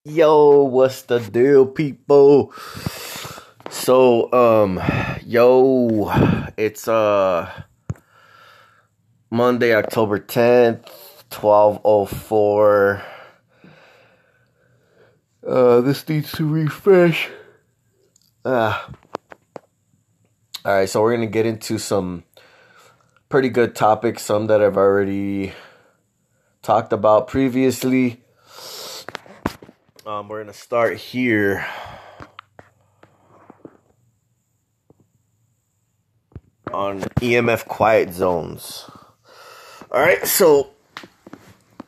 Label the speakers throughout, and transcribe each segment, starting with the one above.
Speaker 1: Yo, what's the deal, people? So, yo, it's Monday, October 10th, 12:04. This needs to refresh. All right, so we're gonna get into some pretty good topics, some that I've already talked about previously. We're gonna start here on EMF quiet zones. All right, so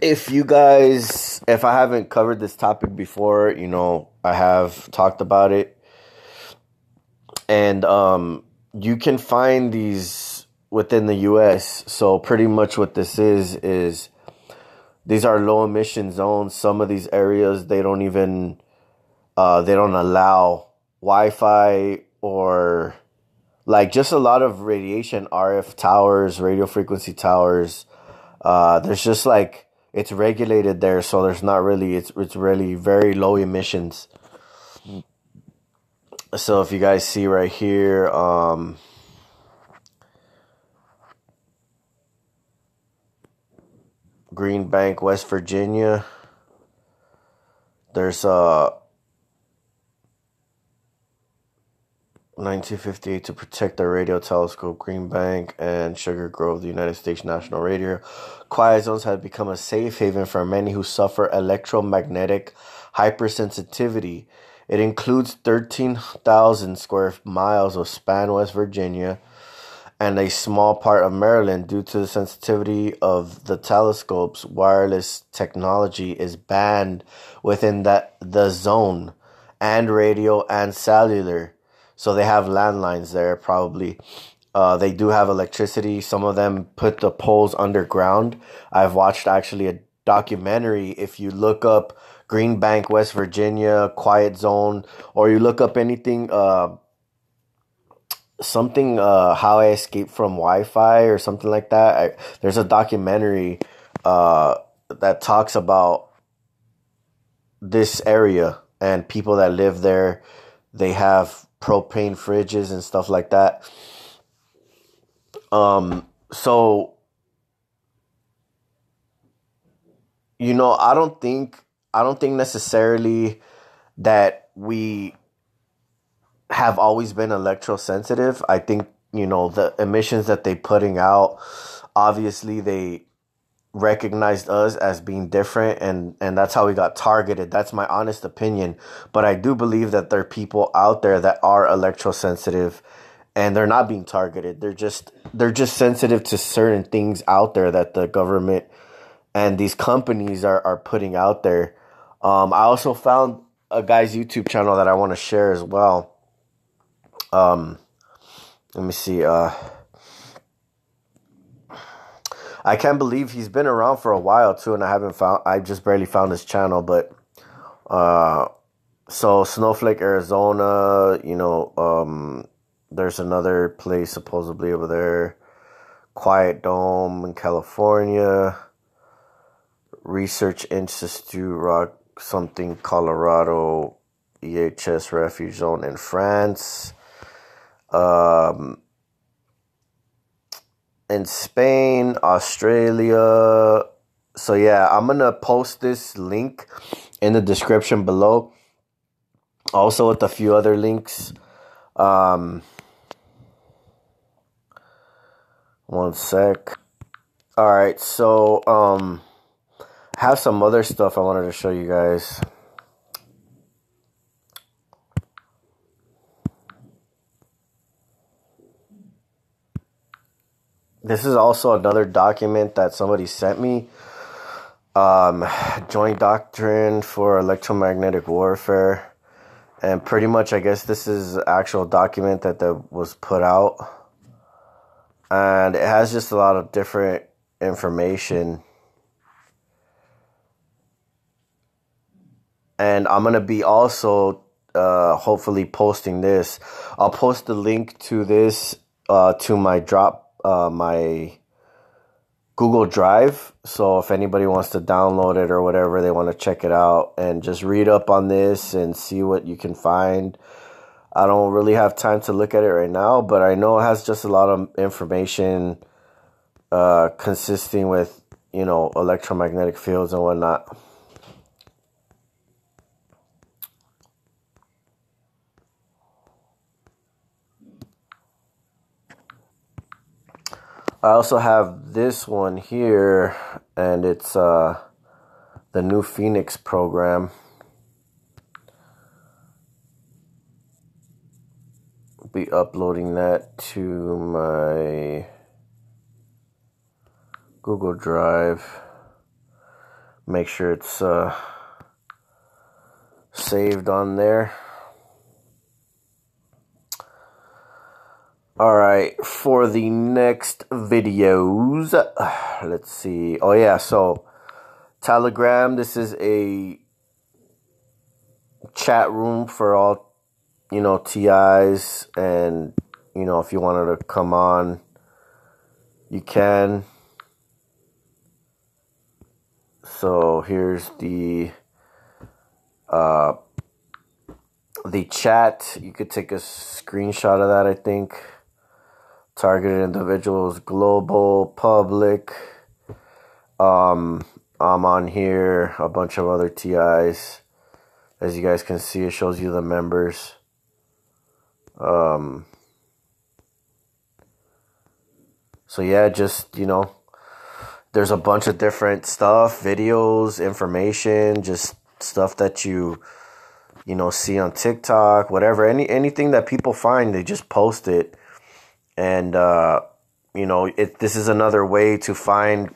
Speaker 1: if I haven't covered this topic before, I have talked about it. And you can find these within the US. So pretty much what this is these are low emission zones. Some of these areas, they don't even, they don't allow Wi-Fi or like just a lot of radiation, RF towers, radio frequency towers. There's just like, it's regulated there, so there's not really, it's really very low emissions. So if you guys see right here, Green Bank, West Virginia, there's 1958 to protect the radio telescope. Green Bank and Sugar Grove, the United States National Radio. Quiet zones have become a safe haven for many who suffer electromagnetic hypersensitivity. It includes 13,000 square miles of span West Virginia and a small part of Maryland. Due to the sensitivity of the telescopes, wireless technology is banned within the zone, and radio and cellular. So they have landlines there, probably. They do have electricity. Some of them put the poles underground. I've watched actually a documentary. If you look up Green Bank, West Virginia, quiet zone, or you look up anything, something, how I escaped from Wi-Fi or something like that. There's a documentary that talks about this area and people that live there. They have propane fridges and stuff like that. So I don't think necessarily that we have always been electrosensitive. I think, the emissions that they putting out, obviously they recognized us as being different, and that's how we got targeted. That's my honest opinion. But I do believe that there are people out there that are electrosensitive and they're not being targeted. They're just sensitive to certain things out there that the government and these companies are putting out there. I also found a guy's YouTube channel that I want to share as well. Let me see. I can't believe he's been around for a while too, and I just barely found his channel. But so Snowflake, Arizona, there's another place supposedly over there, Quiet Dome in California, Research Institute, Rock something, Colorado, EHS Refuge Zone in France, in Spain, Australia. So yeah, I'm gonna post this link in the description below, also with a few other links. One sec. All right, so I have some other stuff I wanted to show you guys. This is also another document that somebody sent me. Joint Doctrine for Electromagnetic Warfare. And pretty much, I guess this is an actual document that was put out. And it has just a lot of different information. And I'm going to be also hopefully posting this. I'll post the link to this to my Google Drive. So if anybody wants to download it or whatever, they want to check it out and just read up on this and see what you can find. I don't really have time to look at it right now, but I know it has just a lot of information consisting with, electromagnetic fields and whatnot. I also have this one here, and it's the New Phoenix program. Be uploading that to my Google Drive. Make sure it's saved on there. Alright, for the next videos, let's see. Oh yeah, so Telegram, this is a chat room for all, TIs, and, if you wanted to come on, you can. So here's the chat. You could take a screenshot of that, I think. Targeted individuals, global, public. I'm on here, a bunch of other TIs. As you guys can see, it shows you the members. So yeah, just, there's a bunch of different stuff, videos, information, just stuff that you see on TikTok, whatever, anything that people find, they just post it. And, this is another way to find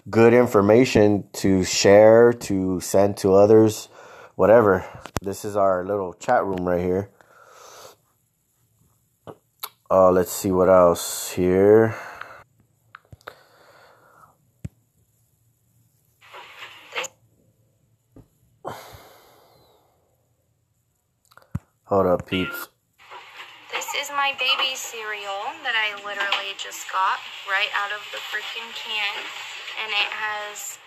Speaker 1: good information to share, to send to others, whatever. This is our little chat room right here. Let's see what else here. Hold up, peeps.
Speaker 2: This is my baby cereal that I literally just got right out of the freaking can. And it has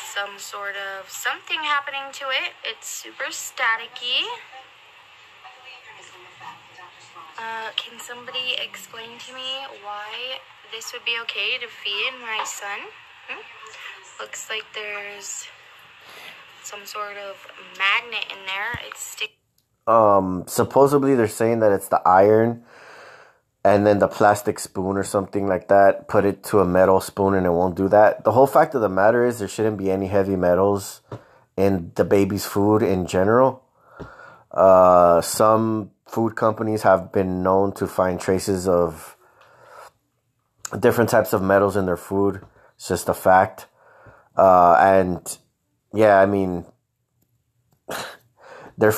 Speaker 2: some sort of something happening to it. It's super staticky. Can somebody explain to me why this would be okay to feed my son? Looks like there's some sort of magnet in there. It's
Speaker 1: Supposedly they're saying that it's the iron and then the plastic spoon or something like that. Put it to a metal spoon and it won't do that. The whole fact of the matter is there shouldn't be any heavy metals in the baby's food in general. Some food companies have been known to find traces of different types of metals in their food. It's just a fact. And yeah, I mean, they're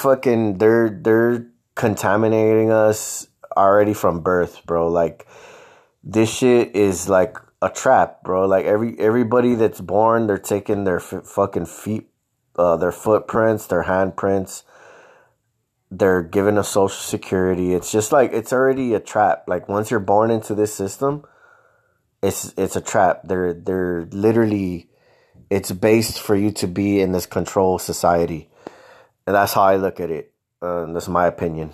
Speaker 1: contaminating us already from birth, bro. Like, this shit is like a trap, bro. Like, everybody that's born, they're taking their fucking feet, their footprints, their handprints. They're giving us social security. It's just like, it's already a trap. Like, once you're born into this system, it's a trap. They're literally, it's based for you to be in this control society. And that's how I look at it. That's my opinion.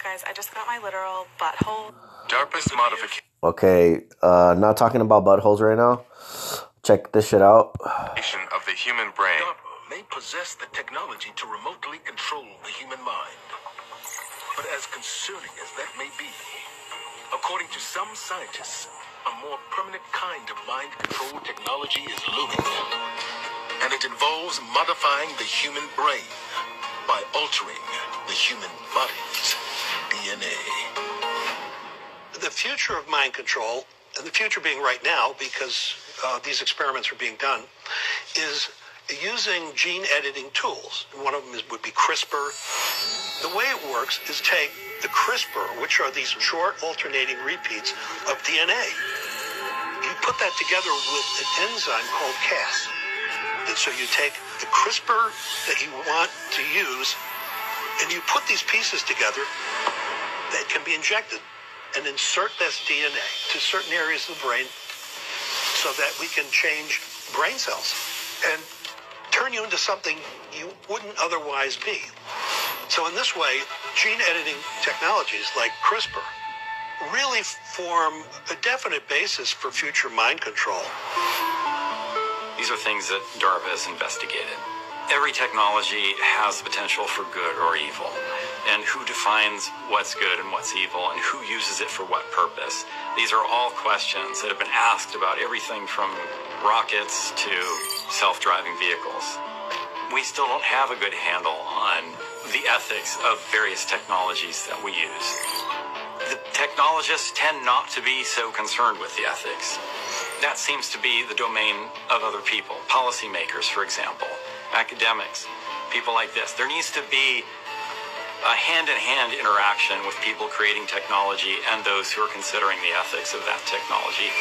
Speaker 3: Guys, I just got my literal butthole.
Speaker 4: DARPA's modification
Speaker 1: Okay, not talking about buttholes right now. Check this shit out.
Speaker 4: of the human brain.
Speaker 5: DARPA may possess the technology to remotely control the human mind. But as concerning as that may be, according to some scientists, a more permanent kind of mind control technology is looming. And it involves modifying the human brain by altering the human body's DNA.
Speaker 6: The future of mind control, and the future being right now because these experiments are being done, is using gene editing tools. And one of them would be CRISPR. The way it works is take the CRISPR, which are these short alternating repeats of DNA. You put that together with an enzyme called Cas. And so you take the CRISPR that you want to use, and you put these pieces together that can be injected. and insert this DNA to certain areas of the brain so that we can change brain cells and turn you into something you wouldn't otherwise be. So in this way, gene editing technologies like CRISPR really form a definite basis for future mind control.
Speaker 7: These are things that DARPA has investigated. Every technology has potential for good or evil, and who defines what's good and what's evil, and who uses it for what purpose? These are all questions that have been asked about everything from rockets to self-driving vehicles. We still don't have a good handle on the ethics of various technologies that we use. The technologists tend not to be so concerned with the ethics. That seems to be the domain of other people, policymakers, for example, academics, people like this. There needs to be a hand-in-hand interaction with people creating technology and those who are considering the ethics of that technology.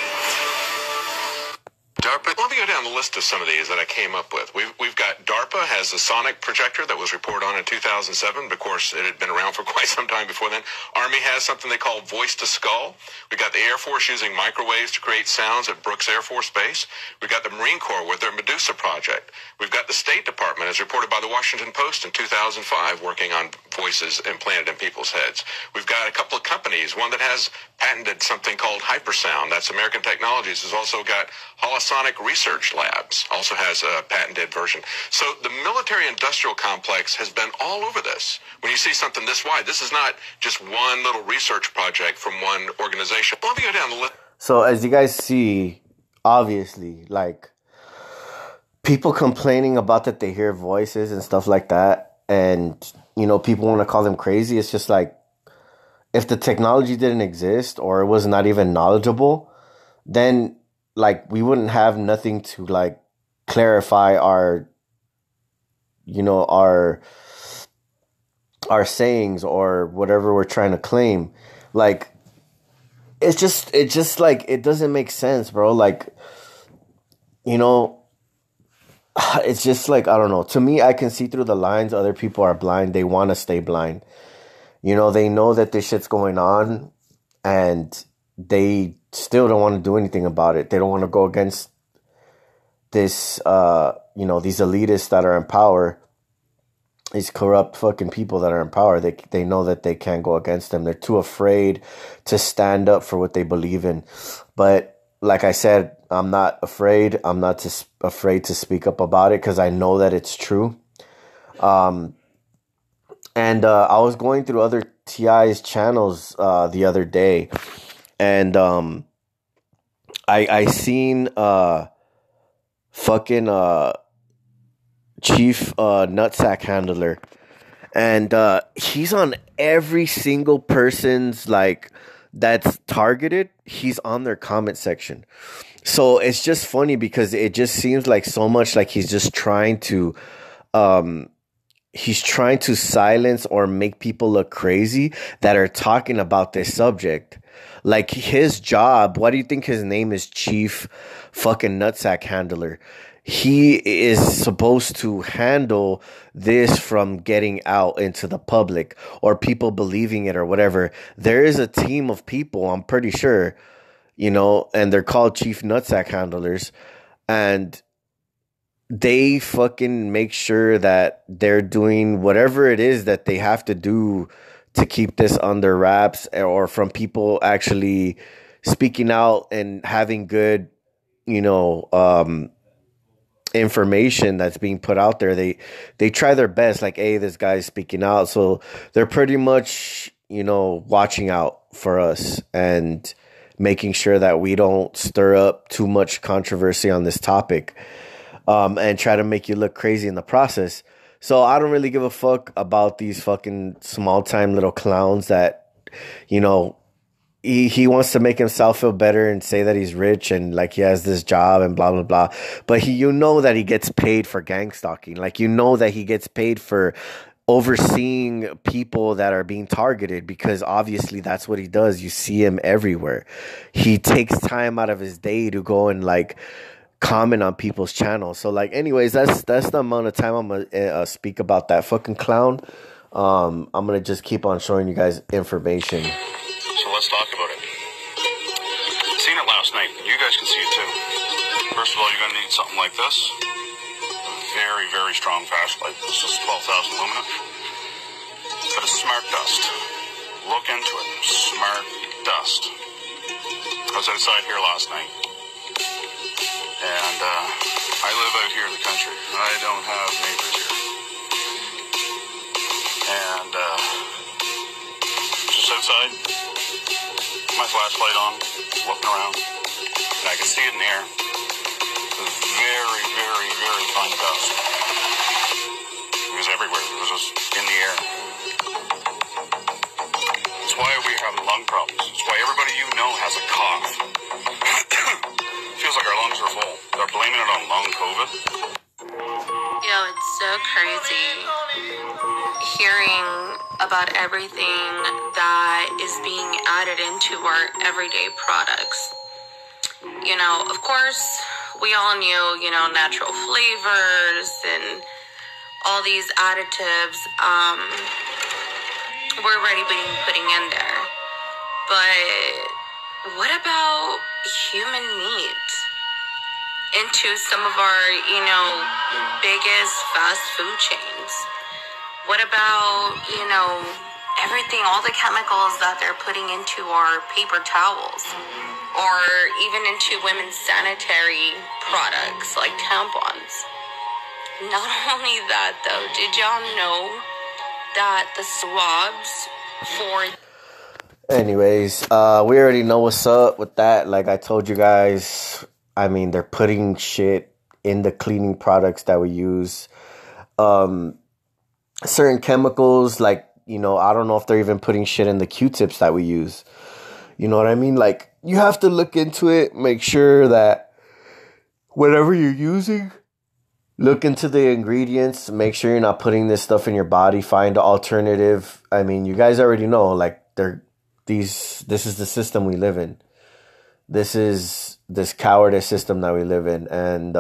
Speaker 4: DARPA. Let me go down the list of some of these that I came up with. We've got DARPA has a sonic projector that was reported on in 2007. But of course, it had been around for quite some time before then. Army has something they call voice to skull. We got the Air Force using microwaves to create sounds at Brooks Air Force Base. We've got the Marine Corps with their Medusa project. We've got the State Department, as reported by the Washington Post in 2005, working on voices implanted in people's heads. We've got a couple of companies, one that has patented something called hypersound. That's American Technologies. Has also got Holosonic Research Labs, also has a patented version. So the military-industrial complex has been all over this. When you see something this wide, this is not just one little research project from one organization. Let me go down the list.
Speaker 1: So as you guys see, obviously, like, people complaining about that they hear voices and stuff like that, and, you know, people want to call them crazy. It's just like, if the technology didn't exist or it was not even knowledgeable, then, like, we wouldn't have nothing to, like, clarify our, you know, our sayings or whatever we're trying to claim. Like, it's just like, it doesn't make sense, bro. Like, you know, it's just like, I don't know. To me, I can see through the lines. Other people are blind. They want to stay blind. You know, they know that this shit's going on, and they still don't want to do anything about it. They don't want to go against this, you know, these elitists that are in power, these corrupt fucking people that are in power. They know that they can't go against them. They're too afraid to stand up for what they believe in. But like I said, I'm not afraid. I'm not afraid to speak up about it because I know that it's true. And I was going through other TI's channels the other day, and I seen fucking Chief Nutsack Handler, and he's on every single person's, like, that's targeted. He's on their comment section. So it's just funny because it just seems like so much like he's just trying to silence or make people look crazy that are talking about this subject. Like, his job, why do you think his name is Chief fucking Nutsack Handler? He is supposed to handle this from getting out into the public or people believing it or whatever. There is a team of people, I'm pretty sure, you know, and they're called Chief Nutsack Handlers, and they fucking make sure that they're doing whatever it is that they have to do to keep this under wraps, or from people actually speaking out and having good, you know, information that's being put out there. They try their best, like, hey, this guy's speaking out. So they're pretty much, you know, watching out for us and making sure that we don't stir up too much controversy on this topic. And try to make you look crazy in the process. So I don't really give a fuck about these fucking small-time little clowns that, you know, he wants to make himself feel better and say that he's rich and, like, he has this job and blah, blah, blah. But you know that he gets paid for gang stalking. Like, you know that he gets paid for overseeing people that are being targeted, because obviously that's what he does. You see him everywhere. He takes time out of his day to go and, like, comment on people's channels. So, like, anyways, that's the amount of time I'm gonna speak about that fucking clown. I'm gonna just keep on showing you guys information.
Speaker 4: So let's talk about it. Seen it last night. You guys can see it too. First of all, you're going to need something like this. A very, very strong flashlight. This is 12,000 lumina. But it's smart dust. Look into it. Smart dust. I was outside here last night. And I live out here in the country. I don't have neighbors here. And just outside, my flashlight on, looking around, and I can see it in the air. It's very, very, very fine dust. It was everywhere. It was just in the air. It's why we have lung problems. It's why everybody you know has a cough. Feels like our lungs are full. They're blaming it on long COVID.
Speaker 2: Yo, it's so crazy hearing about everything that is being added into our everyday products. You know, of course, we all knew, natural flavors and all these additives were already being putting in there. But what about human meat into some of our, biggest fast food chains? What about, everything, all the chemicals that they're putting into our paper towels, or even into women's sanitary products like tampons? Not only that, though, did y'all know that the swabs for...
Speaker 1: Anyways, we already know what's up with that. Like I told you guys, I mean, they're putting shit in the cleaning products that we use. Certain chemicals, like, I don't know if they're even putting shit in the Q-tips that we use. You know what I mean? Like, you have to look into it, make sure that whatever you're using, look into the ingredients, make sure you're not putting this stuff in your body, find an alternative. I mean, you guys already know, like, this is the system we live in. This is this cowardice system that we live in. And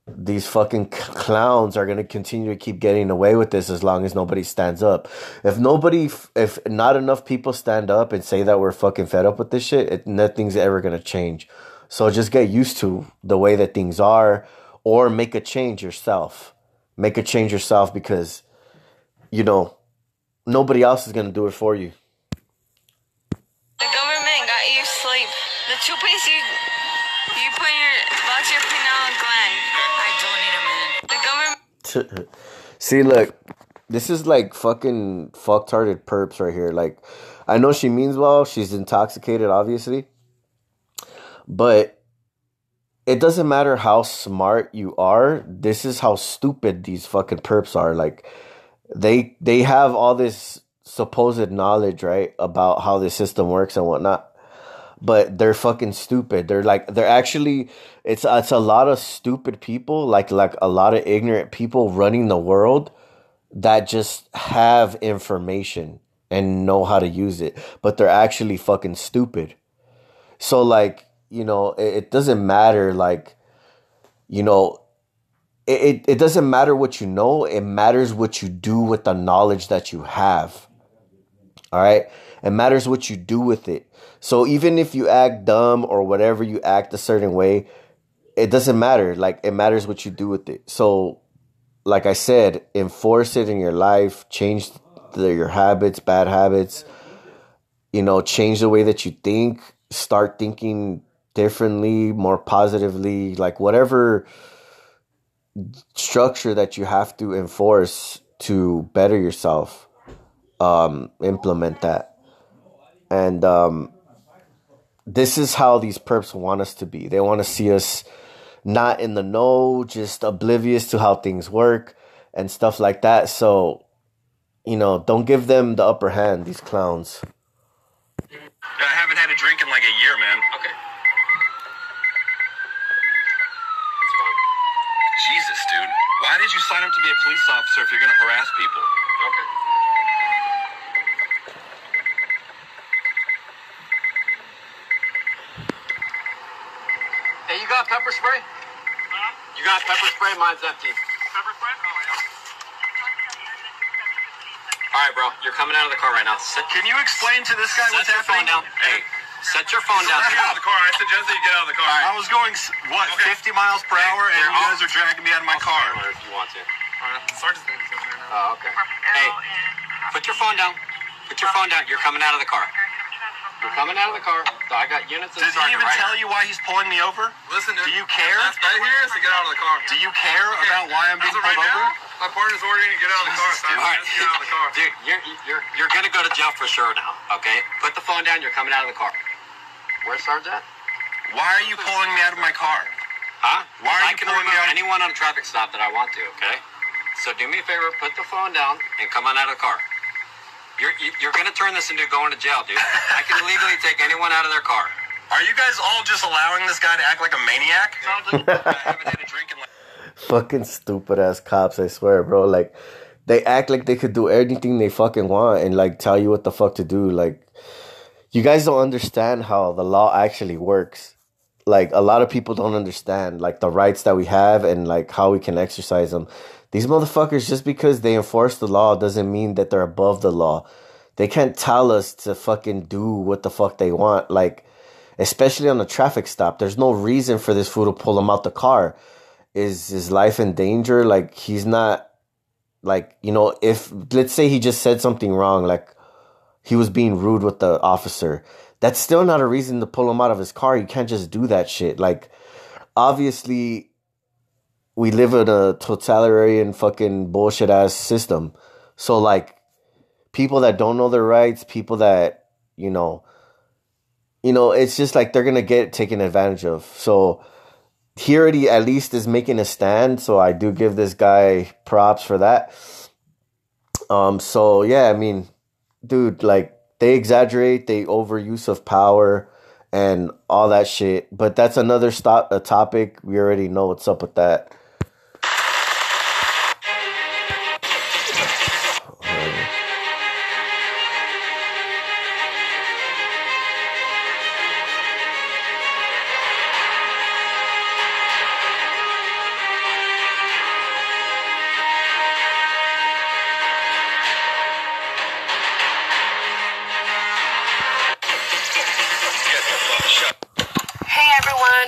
Speaker 1: these fucking clowns are going to continue to keep getting away with this as long as nobody stands up. If not enough people stand up and say that we're fucking fed up with this shit, nothing's ever going to change. So just get used to the way that things are, or make a change yourself. Make a change yourself because, nobody else is going to do it for you.
Speaker 8: The government got you sleep. The toothpaste you put in your box, your pineal gland. I don't need a man. The government.
Speaker 1: See, look, this is like fucking fucktarded perps right here. Like, I know she means well. She's intoxicated, obviously. But it doesn't matter how smart you are. This is how stupid these fucking perps are. Like, they have all this supposed knowledge, right, about how the system works and whatnot, but they're fucking stupid. They're actually, it's a lot of stupid people, like a lot of ignorant people running the world that just have information and know how to use it, but they're actually fucking stupid. So, like, it doesn't matter, like, it doesn't matter what you know. It matters what you do with the knowledge that you have. All right? It matters what you do with it. So even if you act dumb or whatever, you act a certain way, it doesn't matter. Like, it matters what you do with it. So, like I said, enforce it in your life. Change your habits, bad habits. Change the way that you think. Start thinking differently, more positively. Like, whatever structure that you have to enforce to better yourself, implement that. And this is how these perps want us to be. They want to see us not in the know, just oblivious to how things work and stuff like that. So, don't give them the upper hand, these clowns.
Speaker 4: I haven't had a drink in like a year, man. Okay. It's fine. Jesus, dude. Why did you sign up to be a police officer if you're going to harass people? Okay.
Speaker 9: Hey, you got pepper spray? Huh? You got pepper spray? Mine's empty. Pepper spray? Oh, yeah.
Speaker 7: All right, bro. You're coming out of the car right now.
Speaker 9: Can you explain to this guy what's happening?
Speaker 7: Set your phone down. Hey, set your phone down.
Speaker 9: Get out of the car. I suggest that you get out of the car. I was going, 50 miles per hour, and you guys are dragging me out of my car.
Speaker 7: If you want to. Oh, okay. Hey, put your phone down. Put your phone down. You're coming out of the car. You're coming out of the car. So I got units of
Speaker 9: Does he even tell you why he's pulling me over?
Speaker 10: Listen, dude.
Speaker 9: Do you care?
Speaker 10: That's right here is to get out of the car.
Speaker 9: Do you care about why I'm being pulled over?
Speaker 10: Now, my partner's ordering you to get out of the car.
Speaker 7: All right.
Speaker 10: Get out of the car.
Speaker 7: Dude, you're gonna go to jail for sure now. Okay? Put the phone down. You're coming out of the car. Where's Sarge at?
Speaker 9: Why are you pulling me out of my car?
Speaker 7: Huh?
Speaker 9: Why are
Speaker 7: I
Speaker 9: you
Speaker 7: can
Speaker 9: pulling me
Speaker 7: remove
Speaker 9: out?
Speaker 7: anyone on a traffic stop that I want to. Okay? So do me a favor. Put the phone down and come on out of the car. You're gonna turn this into going to jail, dude. I can legally take anyone out of their car.
Speaker 9: Are you guys all just allowing this guy to act like a maniac? I haven't had a drink in like...
Speaker 1: Fucking stupid ass cops, I swear, bro. Like, they act like they could do anything they fucking want and, like, tell you what the fuck to do. Like, you guys don't understand how the law actually works. Like, a lot of people don't understand, like, the rights that we have and, like, how we can exercise them. These motherfuckers, just because they enforce the law doesn't mean that they're above the law. They can't tell us to fucking do what the fuck they want. Like, especially on a traffic stop, there's no reason for this fool to pull him out the car. Is his life in danger? Like, he's not, like, you know, if, let's say he just said something wrong, like, he was being rude with the officer. That's still not a reason to pull him out of his car. You can't just do that shit. Like, obviously, we live in a totalitarian fucking bullshit ass system. So, like, people that don't know their rights, people that, you know, it's just like they're gonna get taken advantage of. So here he at least is making a stand. So I do give this guy props for that. So yeah, I mean, dude, like, they exaggerate, they overuse of power and all that shit. But that's another topic. We already know what's up with that.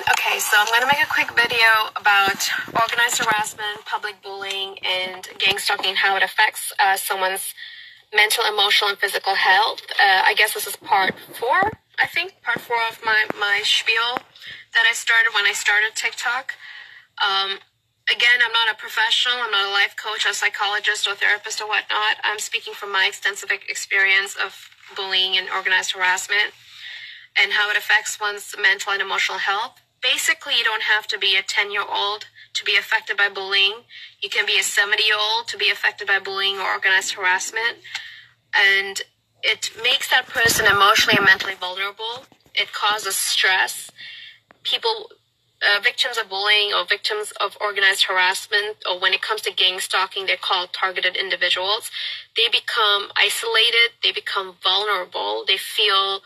Speaker 2: Okay, so I'm going to make a quick video about organized harassment, public bullying, and gang stalking, how it affects someone's mental, emotional, and physical health. I guess this is part 4, I think, part 4 of my spiel that I started when I started TikTok. Again, I'm not a professional, I'm not a life coach, a psychologist, or therapist, or whatnot. I'm speaking from my extensive experience of bullying and organized harassment and how it affects one's mental and emotional health. Basically, you don't have to be a 10-year-old to be affected by bullying. You can be a 70-year-old to be affected by bullying or organized harassment. And it makes that person emotionally and mentally vulnerable. It causes stress. People, victims of bullying or victims of organized harassment, or when it comes to gang stalking, they're called targeted individuals. They become isolated. They become vulnerable. They feel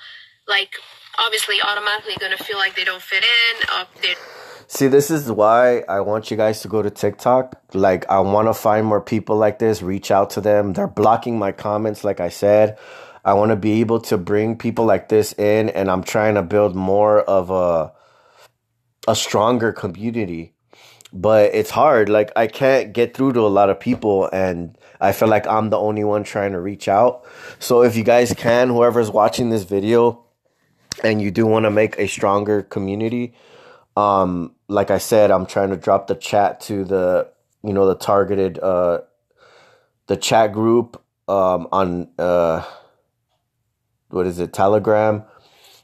Speaker 2: like, obviously, automatically going to feel like they don't fit in.
Speaker 1: See, this is why I want you guys to go to TikTok. Like, I want to find more people like this, reach out to them. They're blocking my comments, like I said. I want to be able to bring people like this in, and I'm trying to build more of a stronger community. But it's hard. Like, I can't get through to a lot of people, and I feel like I'm the only one trying to reach out. So if you guys can, whoever's watching this video, and you do want to make a stronger community, like I said, I'm trying to drop the chat to the, the targeted, the chat group, on, Telegram.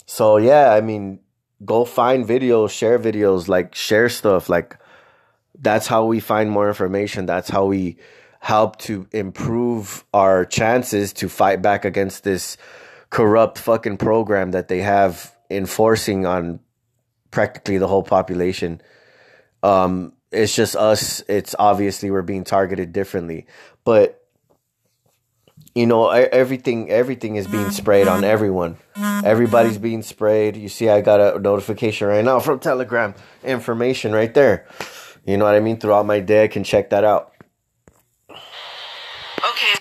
Speaker 1: So yeah, I mean, go find videos, share videos, like, share stuff. Like, that's how we find more information. That's how we help to improve our chances to fight back against this corrupt fucking program that they have enforcing on practically the whole population. It's just us. It's obviously we're being targeted differently, but everything is being sprayed on everyone. Everybody's being sprayed. You see, I got a notification right now from Telegram, information right there. You know what I mean? Throughout my day, I can check that out.
Speaker 2: Okay.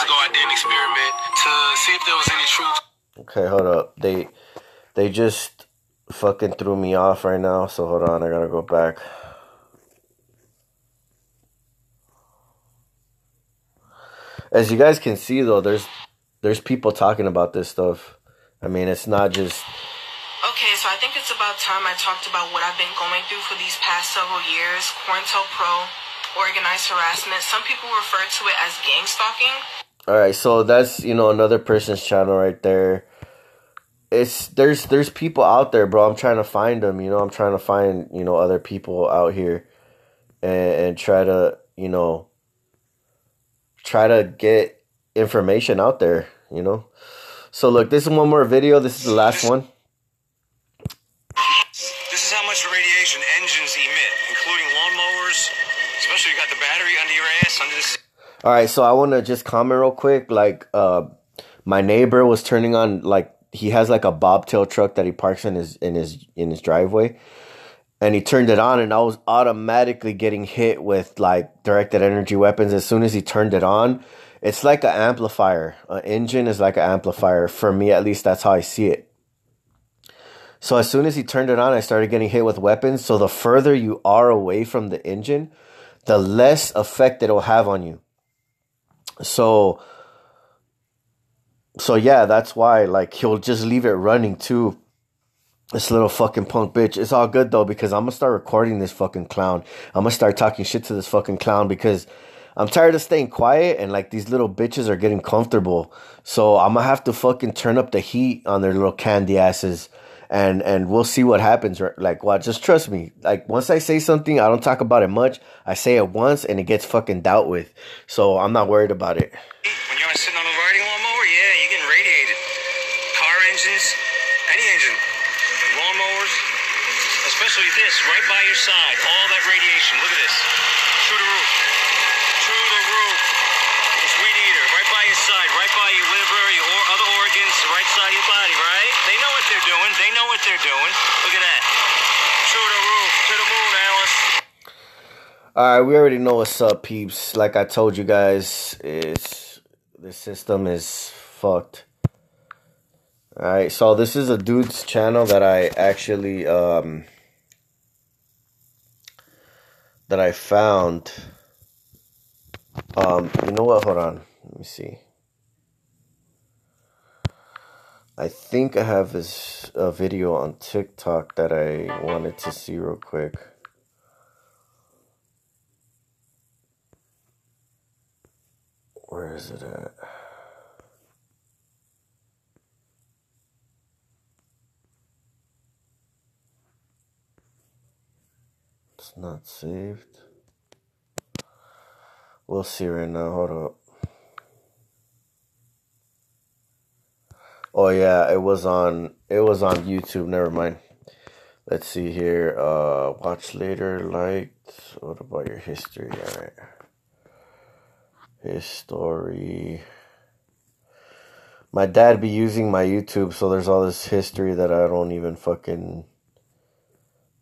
Speaker 5: Go out there and experiment to see if there was any truth.
Speaker 1: Okay, hold up. They just fucking threw me off right now, so hold on, I gotta go back. As you guys can see, though, there's people talking about this stuff. I mean, it's not just...
Speaker 11: Okay, so I think it's about time I talked about what I've been going through for these past several years. COINTELPRO, organized harassment. Some people refer to it as gang stalking.
Speaker 1: Alright, so that's, you know, another person's channel right there. There's people out there, bro. I'm trying to find them, you know. I'm trying to find, you know, other people out here and try to, you know, try to get information out there, you know. So look, this is one more video. This is the last one.
Speaker 12: This is how much radiation engines emit, including lawnmowers. Especially, you got the battery under your ass, under this.
Speaker 1: All right, so I want to just comment real quick. Like, my neighbor was turning on, like, he has like a bobtail truck that he parks in his driveway, and he turned it on, and I was automatically getting hit with like directed energy weapons as soon as he turned it on. It's like an amplifier. An engine is like an amplifier for me, at least. That's how I see it. So as soon as he turned it on, I started getting hit with weapons. So the further you are away from the engine, the less effect it'll have on you. So yeah, that's why, like, he'll just leave it running too. This little fucking punk bitch. It's all good though, because I'm gonna start recording this fucking clown. I'm gonna start talking shit to this fucking clown because I'm tired of staying quiet and like these little bitches are getting comfortable. So I'm gonna have to fucking turn up the heat on their little candy asses. And we'll see what happens. Like, well, just trust me. Like, once I say something, I don't talk about it much. I say it once and it gets fucking dealt with. So I'm not worried about it.
Speaker 12: When you're sitting on a riding lawnmower, yeah, you're getting radiated. Car engines, any engine, lawnmowers, especially this, right by your side. All that radiation. Look at this. Through the roof. Through the roof. This weed eater, right by your side, right by your liver, your other organs, the right side of your body, right? They know what they're doing. They know what they're doing. Look at that. Through the roof, to the moon, Alice.
Speaker 1: Alright, we already know what's up, peeps. Like I told you guys, the system is fucked. Alright, so this is a dude's channel that I actually that I found. You know what? Hold on. Let me see. I think I have this video on TikTok that I wanted to see real quick. Where is it at? It's not saved. We'll see right now. Hold up. Oh yeah, it was on YouTube. Never mind. Let's see here. Watch later, liked. What about your history? All right. History. My dad be using my YouTube, so there's all this history that I don't even fucking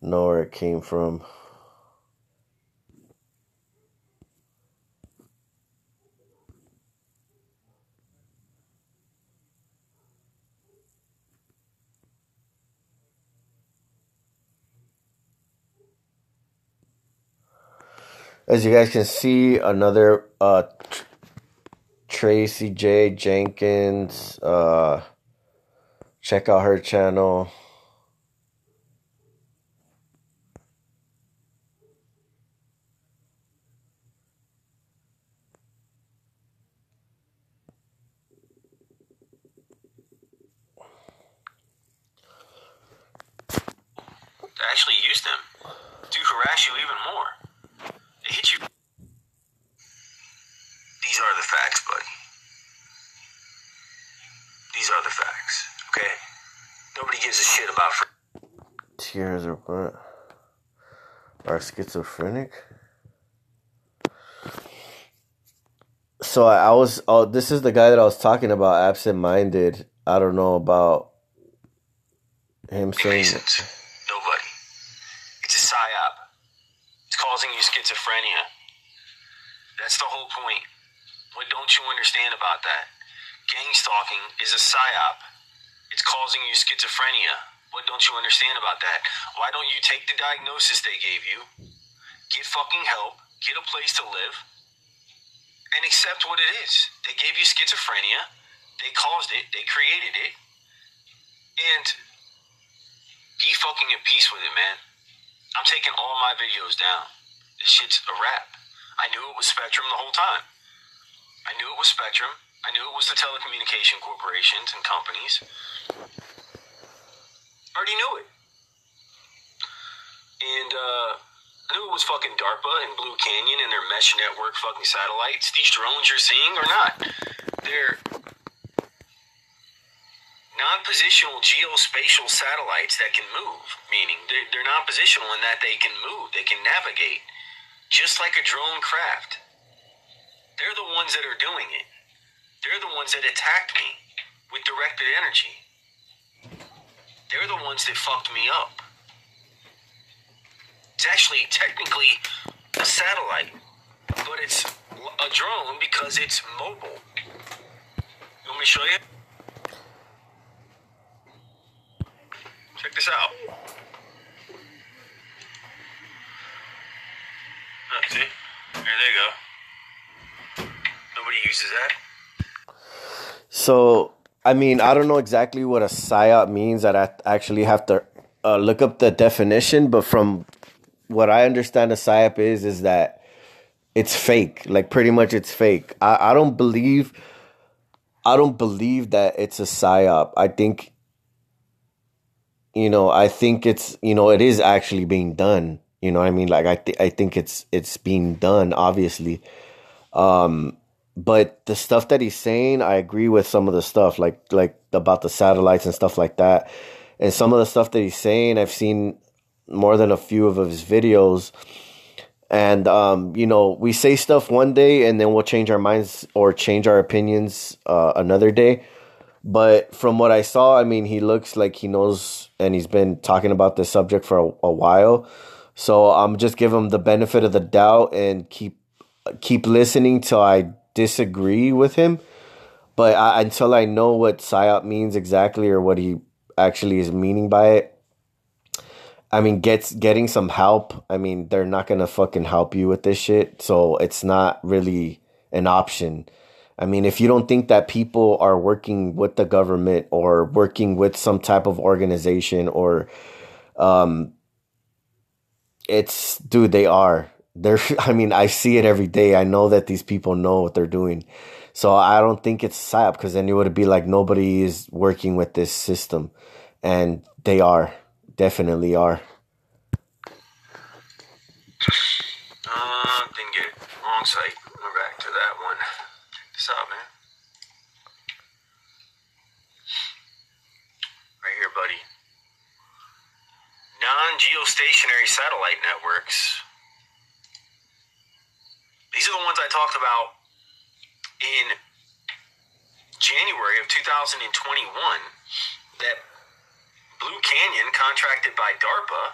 Speaker 1: know where it came from. As you guys can see, another Tracy J. Jenkins. Check out her channel.
Speaker 12: To actually use them to harass you even more. They hit you. These are the facts, buddy. These are the facts, okay? Nobody gives a shit about...
Speaker 1: Tears or what? Are schizophrenic? So I was... Oh, this is the guy that I was talking about, absent-minded. I don't know about him saying...
Speaker 12: Nobody. It's a psyop. It's causing you schizophrenia. That's the whole point. What don't you understand about that? Gang stalking is a psyop. It's causing you schizophrenia. What don't you understand about that? Why don't you take the diagnosis they gave you, get fucking help, get a place to live, and accept what it is? They gave you schizophrenia. They caused it. They created it. And be fucking at peace with it, man. I'm taking all my videos down. This shit's a wrap. I knew it was Spectrum the whole time. I knew it was Spectrum. I knew it was the telecommunication corporations and companies. I already knew it. And I knew it was fucking DARPA and Blue Canyon and their mesh network fucking satellites. These drones you're seeing are not. They're non-positional geospatial satellites that can move, meaning they're non-positional in that they can move, they can navigate, just like a drone craft. They're the ones that are doing it. They're the ones that attacked me with directed energy. They're the ones that fucked me up. It's actually technically a satellite, but it's a drone because it's mobile. You want me to show you? Check this out. Oh, see? There they go. Nobody uses that.
Speaker 1: So, I mean, I don't know exactly what a psyop means. I'd actually have to look up the definition. But from what I understand a psyop is that it's fake. Like, pretty much it's fake. I don't believe that it's a psyop. I think it's, it is actually being done. You know what I mean? Like, I think it's being done, obviously. But the stuff that he's saying, I agree with some of the stuff, like about the satellites and stuff like that. And some of the stuff that he's saying, I've seen more than a few of his videos. And, we say stuff one day and then we'll change our minds or change our opinions another day. But from what I saw, I mean, he looks like he knows and he's been talking about this subject for a while. So I'm just give him the benefit of the doubt and keep listening till I disagree with him. But until I know what psyop means exactly or what he actually is meaning by it, I mean, getting some help. I mean, they're not going to fucking help you with this shit. So it's not really an option. I mean, if you don't think that people are working with the government or working with some type of organization or, dude, they are. I mean, I see it every day. I know that these people know what they're doing. So I don't think it's psyop, because then it would be like nobody is working with this system. And they are. Definitely are.
Speaker 12: Didn't get it. Wrong site. We're back to that one. Check this out, man. Right here, buddy. Non-geostationary satellite networks. These are the ones I talked about in January of 2021 that Blue Canyon, contracted by DARPA,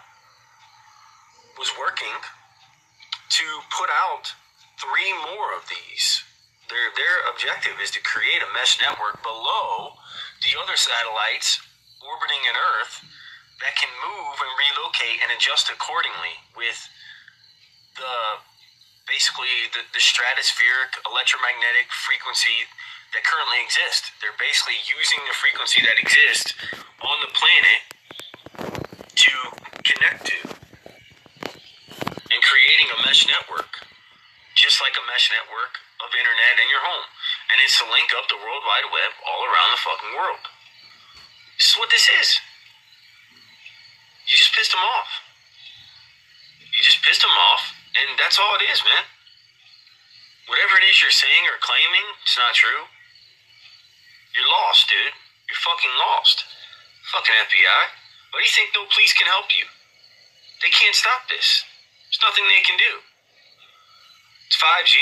Speaker 12: was working to put out 3 more of these. Their objective is to create a mesh network below the other satellites orbiting in Earth that can move and relocate and adjust accordingly with basically the stratospheric electromagnetic frequency that currently exists. They're basically using the frequency that exists on the planet to connect to and creating a mesh network, just like a mesh network of internet in your home. And it's to link up the World Wide Web all around the fucking world. This is what this is. You just pissed them off. You just pissed them off, and that's all it is, man. Whatever it is you're saying or claiming, it's not true. You're lost, dude. You're fucking lost. Fucking FBI. Why do you think no police can help you? They can't stop this. There's nothing they can do. It's 5G.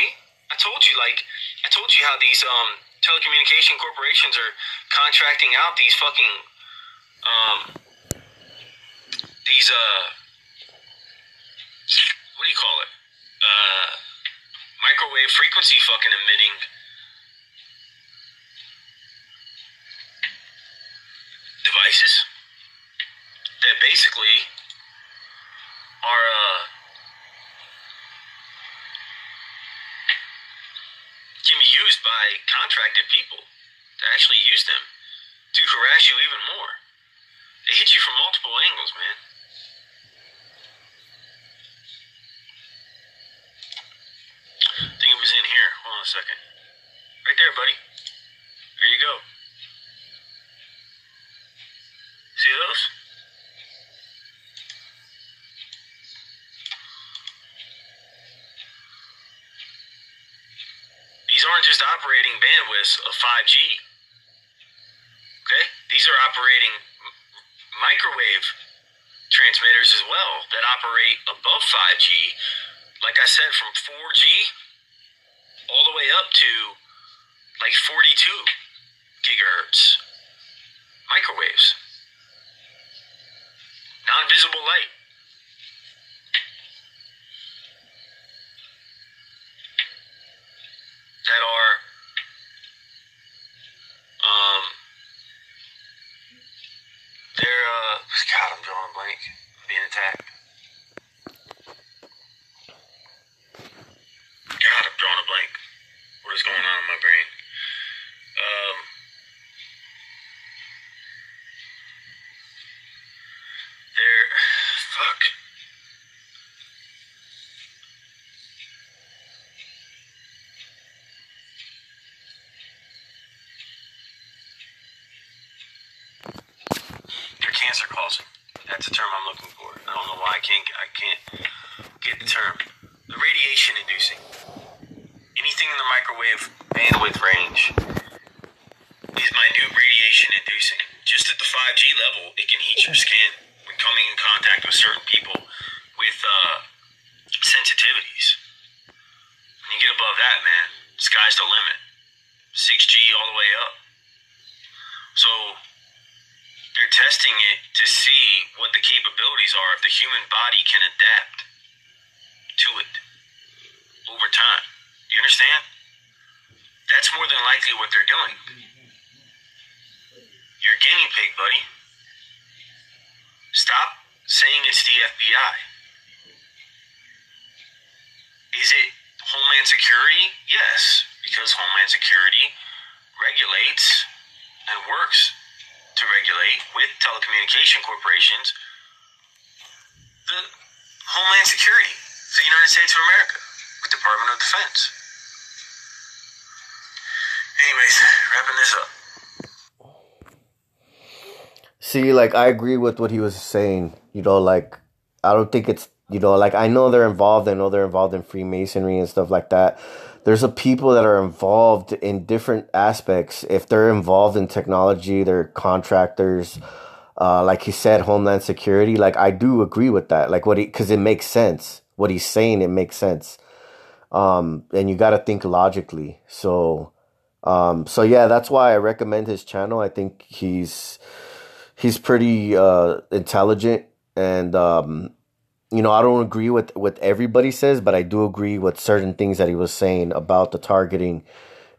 Speaker 12: I told you how these telecommunication corporations are contracting out these fucking what do you call it? Microwave frequency fucking emitting devices that basically are can be used by contracted people to actually use them to harass you even more. They hit you from multiple angles, man. I think it was in here. Hold on a second. Right there, buddy. There you go. See those? These aren't just operating bandwidths of 5G. Okay? These are operating microwave transmitters as well that operate above 5G. Like I said, from 4G all the way up to like 42 gigahertz. Microwaves. Non-visible light. That are God, I'm drawing a blank. I'm being attacked. God, I'm drawing a blank. What is going on in my brain? Fuck. They're cancer causing. That's the term I'm looking for. I don't know why I can't get the term. The radiation inducing. Anything in the microwave bandwidth range is minute radiation inducing. Just at the 5G level, it can heat your skin when coming in contact with certain people with sensitivities. When you get above that, man, sky's the limit. 6G all the way up. So they're testing it to see what the capabilities are if the human body can adapt to it over time. You understand? That's more than likely what they're doing. You're a guinea pig, buddy. Stop saying it's the FBI. Is it Homeland Security? Yes, because Homeland Security regulates and works to regulate with telecommunication corporations the Homeland Security for the United States of America with Department of Defense. Anyways, wrapping this up.
Speaker 1: See, like, I agree with what he was saying. You know, like, I don't think it's, you know, like, I know they're involved. I know they're involved in Freemasonry and stuff like that. There's a people that are involved in different aspects. If they're involved in technology, they're contractors. Like he said, Homeland Security. Like, I do agree with that. Like, because it makes sense. What he's saying, it makes sense. And you got to think logically. So yeah, that's why I recommend his channel. I think he's pretty intelligent, and you know, I don't agree with what everybody says, but I do agree with certain things that he was saying about the targeting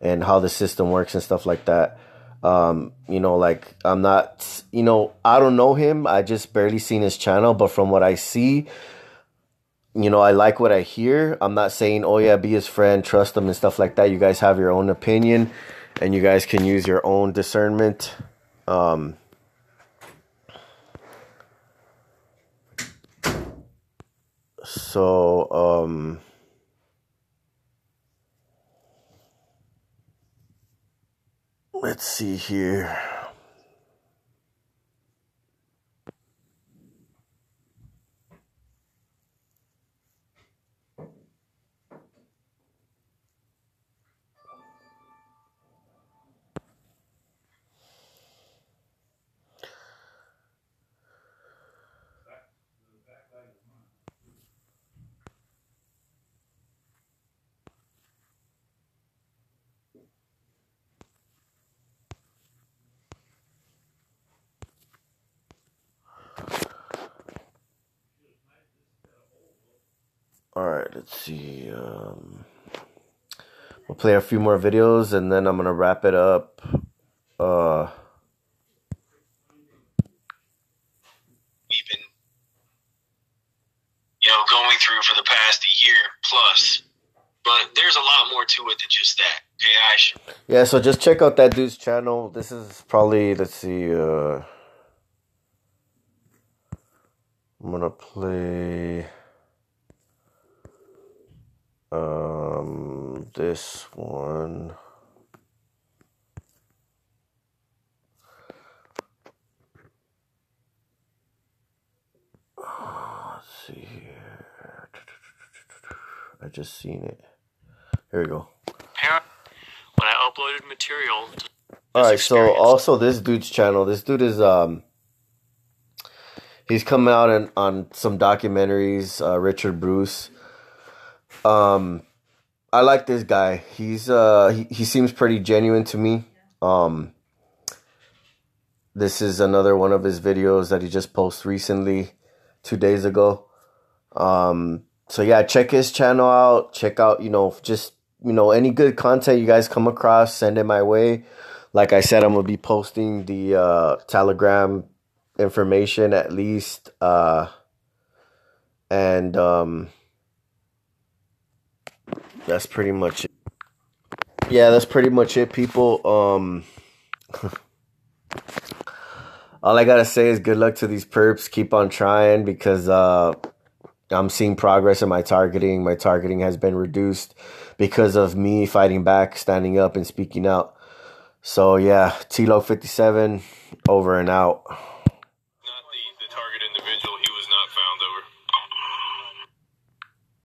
Speaker 1: and how the system works and stuff like that. You know, like, I'm not, you know, I don't know him. I just barely seen his channel, but from what I see, you know, I like what I hear. I'm not saying, oh yeah, be his friend, trust him and stuff like that. You guys have your own opinion and you guys can use your own discernment. So, let's see here. All right, let's see. We'll play a few more videos and then I'm gonna wrap it up.
Speaker 13: But there's a lot more to it than just that. Okay,
Speaker 1: Yeah, so just check out that dude's channel. This is probably, let's see, I'm gonna play this one. Let's see here. I just seen it. Here we go.
Speaker 14: When I uploaded material.
Speaker 1: Alright, so also this dude's channel. This dude is he's come out on some documentaries. Richard Bruce. I like this guy. He's he seems pretty genuine to me. This is another one of his videos that he just posted recently, 2 days ago. So yeah, check his channel out. Check out, just, any good content you guys come across, send it my way. Like I said, I'm going to be posting the Telegram information at least. And that's pretty much it. Yeah, that's pretty much it, people. All I got to say is good luck to these perps. Keep on trying because I'm seeing progress in my targeting. My targeting has been reduced because of me fighting back, standing up, and speaking out. So, yeah, T-Lo 57, over and out.